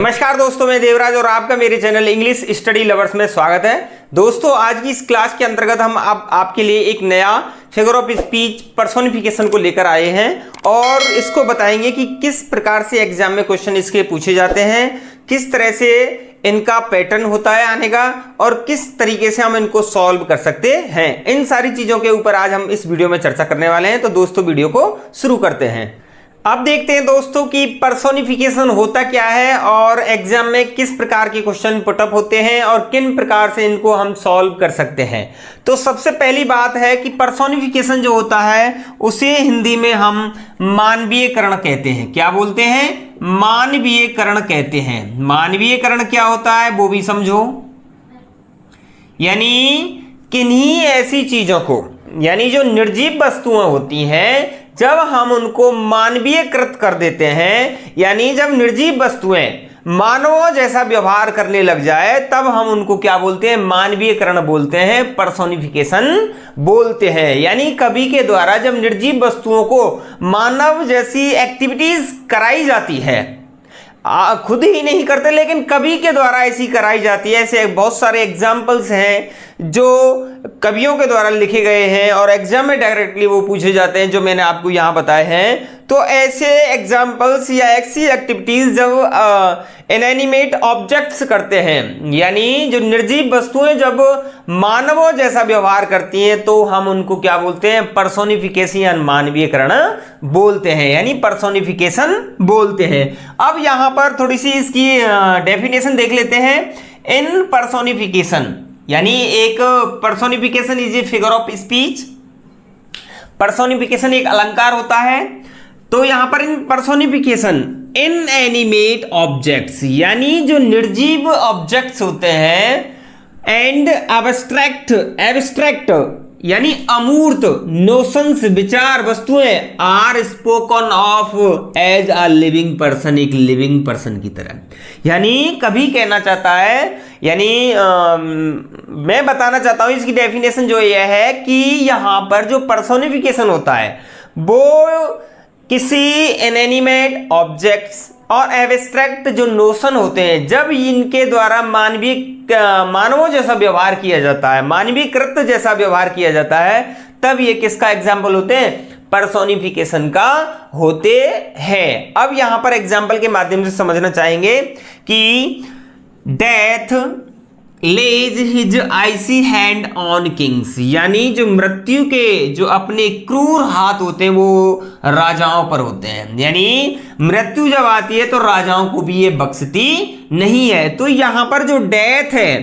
नमस्कार दोस्तों, मैं देवराज और आपका मेरे चैनल इंग्लिश स्टडी लवर्स में स्वागत है। दोस्तों, आज की इस क्लास के अंतर्गत हम आपके लिए एक नया फिगर ऑफ स्पीच पर्सोनिफिकेशन को लेकर आए हैं और इसको बताएंगे कि किस प्रकार से एग्जाम में क्वेश्चन इसके पूछे जाते हैं, किस तरह से इनका पैटर्न होता है आने का और किस तरीके से हम इनको सॉल्व कर सकते हैं। इन सारी चीजों के ऊपर आज हम इस वीडियो में चर्चा करने वाले हैं। तो दोस्तों, वीडियो को शुरू करते हैं। अब देखते हैं दोस्तों कि पर्सोनिफिकेशन होता क्या है और एग्जाम में किस प्रकार के क्वेश्चन पुटअप होते हैं और किन प्रकार से इनको हम सॉल्व कर सकते हैं। तो सबसे पहली बात है कि पर्सोनिफिकेशन जो होता है उसे हिंदी में हम मानवीयकरण कहते हैं। क्या बोलते हैं? मानवीयकरण कहते हैं। मानवीयकरण क्या होता है वो भी समझो। यानी किन्हीं ऐसी चीजों को, यानी जो निर्जीव वस्तुएं होती हैं, जब हम उनको मानवीयकृत कर देते हैं, यानी जब निर्जीव वस्तुएं मानवों जैसा व्यवहार करने लग जाए, तब हम उनको क्या बोलते हैं? मानवीयकरण बोलते हैं, पर्सोनिफिकेशन बोलते हैं। यानी कवि के द्वारा जब निर्जीव वस्तुओं को मानव जैसी एक्टिविटीज कराई जाती है, खुद ही नहीं करते लेकिन कवि के द्वारा ऐसी कराई जाती है। ऐसे बहुत सारे एग्जाम्पल्स हैं जो कवियों के द्वारा लिखे गए हैं और एग्जाम में डायरेक्टली वो पूछे जाते हैं, जो मैंने आपको यहाँ बताए हैं। तो ऐसे एग्जाम्पल्स या ऐसी एक्टिविटीज जब इनएनिमेट ऑब्जेक्ट्स करते हैं, यानी जो निर्जीव वस्तुएं जब मानवों जैसा व्यवहार करती हैं, तो हम उनको क्या बोलते हैं? पर्सोनिफिकेशन या मानवीयकरण बोलते हैं, यानी पर्सोनिफिकेशन बोलते हैं। अब यहाँ पर थोड़ी सी इसकी डेफिनेशन देख लेते हैं। इन पर्सोनिफिकेशन, यानी एक personification is a figure of speech. Personification एक अलंकार होता है। तो यहां पर इन पर्सोनिफिकेशन इन एनिमेट ऑब्जेक्ट्स, यानी जो निर्जीव ऑब्जेक्ट्स होते हैं, एंड एब्स्ट्रैक्ट यानी अमूर्त नोशंस, विचार, वस्तुएं, are spoken of as a living person, एक लिविंग पर्सन की तरह। यानी कभी कहना चाहता है, यानी मैं बताना चाहता हूं इसकी डेफिनेशन जो यह है कि यहां पर जो पर्सोनिफिकेशन होता है वो किसी इनएनिमेट ऑब्जेक्ट्स और एब्स्ट्रैक्ट जो नोशन होते हैं, जब इनके द्वारा मानवों जैसा व्यवहार किया जाता है, मानवीकृत जैसा व्यवहार किया जाता है, तब ये किसका एग्जाम्पल होते हैं? पर्सोनिफिकेशन का होते हैं। अब यहां पर एग्जाम्पल के माध्यम से समझना चाहेंगे कि death lays his icy hand on kings, यानी जो मृत्यु के जो अपने क्रूर हाथ होते हैं वो राजाओं पर होते हैं। यानी मृत्यु जब आती है तो राजाओं को भी ये बख्शती नहीं है। तो यहां पर जो डेथ है,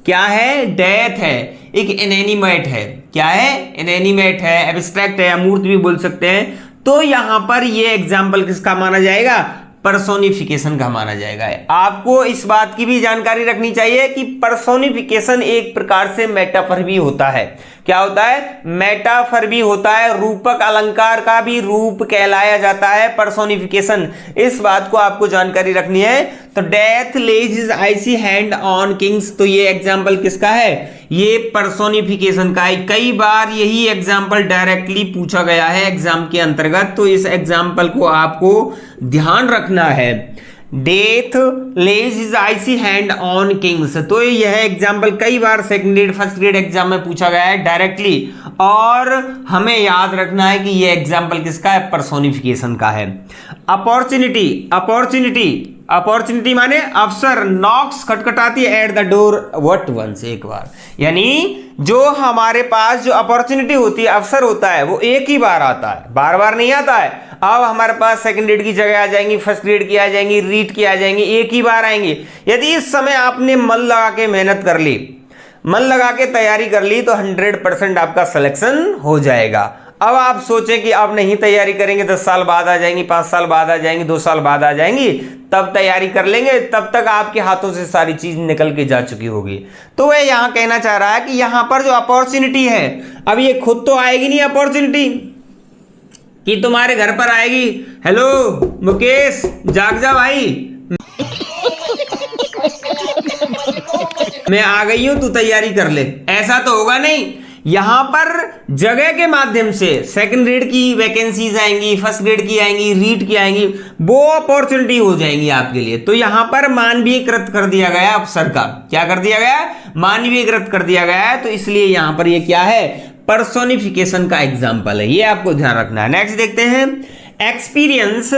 क्या है? डेथ है, एक इनएनिमेट है। क्या है? इनएनिमेट है, एब्स्ट्रैक्ट है, अमूर्त भी बोल सकते हैं। तो यहां पर ये एग्जाम्पल किसका माना जाएगा? पर्सोनिफिकेशन का माना जाएगा। आपको इस बात की भी जानकारी रखनी चाहिए कि पर्सोनिफिकेशन एक प्रकार से मेटाफर भी होता है। क्या होता है? मेटाफर भी होता है। रूपक अलंकार का भी रूप कहलाया जाता है पर्सोनिफिकेशन। इस बात को आपको जानकारी रखनी है। तो death lays his icy hand on kings, तो ये एग्जाम्पल किसका है? ये पर्सोनिफिकेशन का है। कई बार यही एग्जाम्पल डायरेक्टली पूछा गया है एग्जाम के अंतर्गत, तो इस एग्जाम्पल को आपको ध्यान रखना है। Death lays his icy hand on kings, तो यह एग्जाम्पल कई बार second grade first grade exam में पूछा गया है डायरेक्टली, और हमें याद रखना है कि यह एग्जाम्पल किसका है? पर्सोनिफिकेशन का है। अपॉर्चुनिटी, अपॉर्चुनिटी माने अवसर। नॉक्स, खटखटाती है, at the door what once, एक बार। यानी जो हमारे पास जो अपॉर्चुनिटी होती है, अवसर होता है, वो एक ही बार आता है, बार बार नहीं आता है। अब हमारे पास सेकंड ग्रेड की जगह आ जाएंगी, फर्स्ट ग्रेड की आ जाएंगी, रीट की आ जाएंगी, एक ही बार आएंगी। यदि इस समय आपने मन लगा के मेहनत कर ली, मन लगा के तैयारी कर ली, तो 100% आपका सिलेक्शन हो जाएगा। अब आप सोचें कि अब नहीं तैयारी करेंगे, 10 साल बाद आ जाएंगी, 5 साल बाद आ जाएंगी, 2 साल बाद आ जाएंगी, तब तैयारी कर लेंगे, तब तक आपके हाथों से सारी चीज निकल के जा चुकी होगी। तो वह यहां कहना चाह रहा है कि यहां पर जो अपॉर्चुनिटी है, अब ये खुद तो आएगी नहीं अपॉर्चुनिटी कि तुम्हारे घर पर आएगी, हेलो मुकेश जाग जा भाई, मैं आ गई हूं, तू तैयारी कर ले। ऐसा तो होगा नहीं। यहां पर जगह के माध्यम से सेकंड ग्रेड की वैकेंसीज आएंगी, फर्स्ट ग्रेड की आएंगी, रीट की आएंगी, वो अपॉर्चुनिटी हो जाएंगी आपके लिए। तो यहां पर मानवीयकृत कर दिया गया अफसर का, क्या कर दिया गया, मानवीयकृत कर दिया गया है। तो इसलिए यहां पर ये क्या है, पर्सोनिफिकेशन का एग्जाम्पल है, ये आपको ध्यान रखना है। नेक्स्ट देखते हैं, एक्सपीरियंस,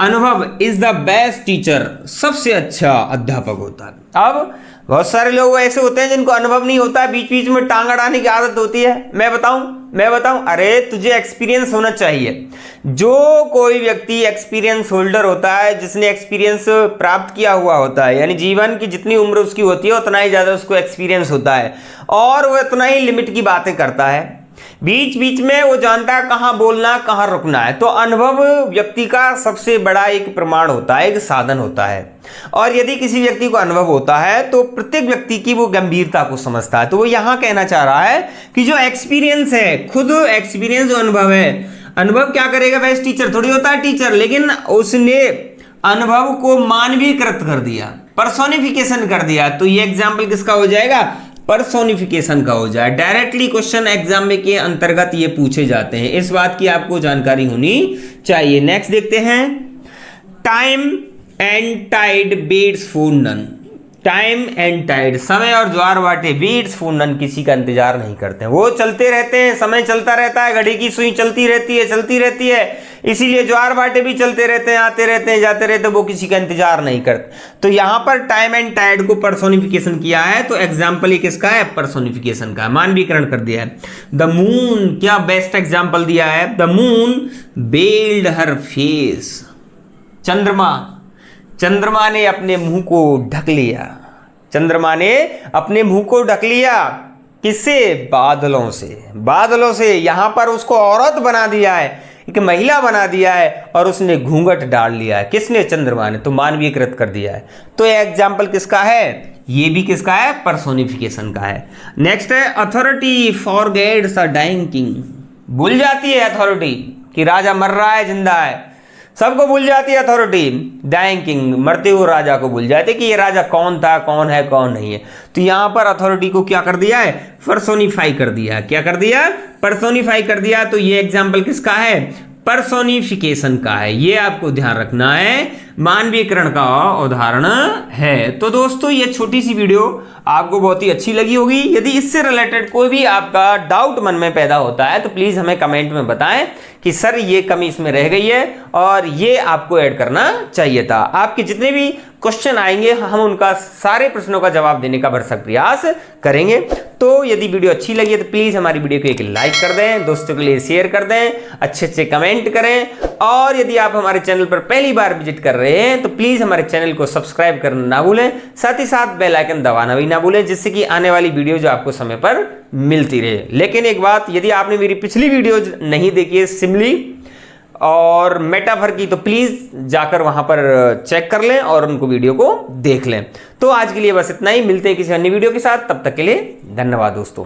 अनुभव इज द बेस्ट टीचर, सबसे अच्छा अध्यापक होता है। अब बहुत सारे लोग ऐसे होते हैं जिनको अनुभव नहीं होता है, बीच बीच में टांग अड़ाने की आदत होती है। मैं बताऊं, अरे तुझे एक्सपीरियंस होना चाहिए। जो कोई व्यक्ति एक्सपीरियंस होल्डर होता है, जिसने एक्सपीरियंस प्राप्त किया हुआ होता है, यानी जीवन की जितनी उम्र उसकी होती है उतना ही ज़्यादा उसको एक्सपीरियंस होता है, और वो उतना ही लिमिट की बातें करता है। बीच बीच में वो जानता है कहाँ बोलना, कहाँ रुकना है। तो अनुभव व्यक्ति का सबसे बड़ा एक प्रमाण होता है, एक साधन होता है। और यदि किसी व्यक्ति को अनुभव होता है तो प्रत्येक व्यक्ति की वो गंभीरता को समझता है। तो वो यहाँ कहना चाह रहा है कि जो एक्सपीरियंस है, खुद एक्सपीरियंस जो अनुभव है, अनुभव क्या करेगा, बेस्ट टीचर थोड़ी होता है टीचर, लेकिन उसने अनुभव को मानवीयकृत कर दिया, पर्सोनिफिकेशन कर दिया। तो ये एग्जाम्पल किसका हो जाएगा, पर्सोनिफिकेशन का हो जाए। डायरेक्टली क्वेश्चन एग्जाम में के अंतर्गत ये पूछे जाते हैं, इस बात की आपको जानकारी होनी चाहिए। नेक्स्ट देखते हैं, time and tide waits for none, time and tide, समय और ज्वार भाटे, बेट्स फॉर नन, किसी का इंतजार नहीं करते हैं, वो चलते रहते हैं, समय चलता रहता है, घड़ी की सुई चलती रहती है, इसीलिए ज्वार भाटे भी चलते रहते हैं, आते रहते हैं, जाते रहते हैं, वो किसी का इंतजार नहीं करते। तो यहां पर टाइम एंड टाइड को पर्सोनिफिकेशन किया है, तो एग्जाम्पल ये किसका है, पर्सोनिफिकेशन का, मानवीकरण कर दिया है। द मून, क्या बेस्ट एग्जाम्पल दिया है, द मून बेल्ड हर फेस, चंद्रमा ने अपने मुंह को ढक लिया, चंद्रमा ने अपने मुंह को ढक लिया, किससे, बादलों से। यहां पर उसको औरत बना दिया है, एक महिला बना दिया है, और उसने घूंघट डाल लिया है, किसने, चंद्रमा ने। तो मानवीयकृत कर दिया है। तो ये एग्जाम्पल किसका है, ये भी किसका है, पर्सोनिफिकेशन का है। नेक्स्ट है, authority forgets a dying king, भूल जाती है अथॉरिटी कि राजा मर रहा है, जिंदा है, सबको भूल जाती है अथॉरिटी। डाइंग किंग, मरते हुए राजा को भूल जाती है कि ये राजा कौन था, कौन है, कौन नहीं है। तो यहां पर अथॉरिटी को क्या कर दिया है, पर्सोनिफाई कर दिया। क्या कर दिया, पर्सोनिफाई कर दिया। तो ये एग्जाम्पल किसका है, पर्सोनिफिकेशन का है, ये आपको ध्यान रखना है, मानवीकरण का उदाहरण है। तो दोस्तों ये छोटी सी वीडियो आपको बहुत ही अच्छी लगी होगी। यदि इससे रिलेटेड कोई भी आपका डाउट मन में पैदा होता है तो प्लीज हमें कमेंट में बताएं कि सर ये कमी इसमें रह गई है और ये आपको ऐड करना चाहिए था। आपके जितने भी क्वेश्चन आएंगे हम उनका सारे प्रश्नों का जवाब देने का भरसक प्रयास करेंगे। तो यदि वीडियो अच्छी लगी है तो प्लीज हमारी वीडियो को एक लाइक कर दें, दोस्तों के लिए शेयर कर दें, अच्छे कमेंट करें, और यदि आप हमारे चैनल पर पहली बार विजिट कर रहे हैं तो प्लीज हमारे चैनल को सब्सक्राइब करना ना भूलें, साथ ही साथ बेल आइकन दबाना भी ना भूलें, जिससे कि आने वाली वीडियो जो आपको समय पर मिलती रहे। लेकिन एक बात, यदि आपने मेरी पिछली वीडियो नहीं देखी है सिमली और मेटाफर की, तो प्लीज जाकर वहां पर चेक कर लें और उनको वीडियो को देख लें। तो आज के लिए बस इतना ही, मिलते हैं किसी अन्य वीडियो के साथ, तब तक के लिए धन्यवाद दोस्तों।